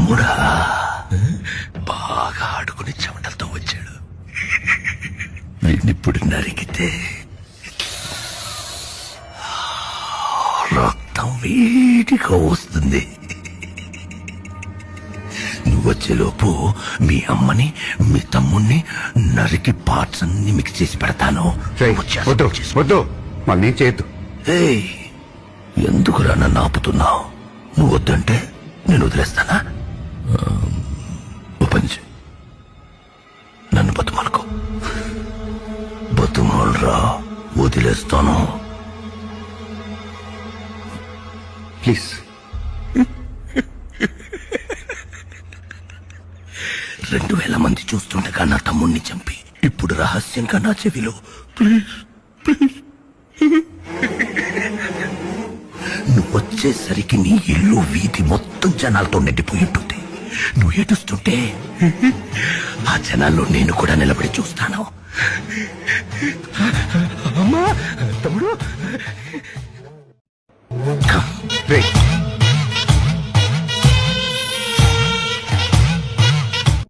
తమ్ముడా బాగా ఆడుకుని చెమటలతో వచ్చాడు. వీడినిప్పుడు నరికితే రక్తం వేడిగా వస్తుంది. నువ్వు వచ్చేలోపు మీ అమ్మని మీ తమ్ముణ్ణి నరికి పార్ట్స్ అన్ని మిక్స్ చేసి పెడతాను. వద్దు మళ్ళీ చేయొద్దు. ఏయ్, ఎందుకురా నన్ను ఆపుతున్నావు? నువ్వు వద్దంటే నేను వదిలేస్తానా? ఓ పని చెయ్, నన్ను బతుమాలుకో. బతుమాలరా, వదిలేస్తాను. ప్లీజ్. 2000 మంది చూస్తుండగా నా తమ్ముణ్ణి చంపి ఇప్పుడు రహస్యంగా నా చెవిలో ప్లీజ్ ప్లీజ్. నువ్వు వచ్చేసరికి నీ ఇల్లు వీధి మొత్తం జనాలతో నిండిపోయి ఉంటుంది. నువ్వు ఏడుస్తుంటే ఆ జనాల్లో నేను కూడా నిలబడి చూస్తాను. అమ్మా, తమ్ముడు. రేయ్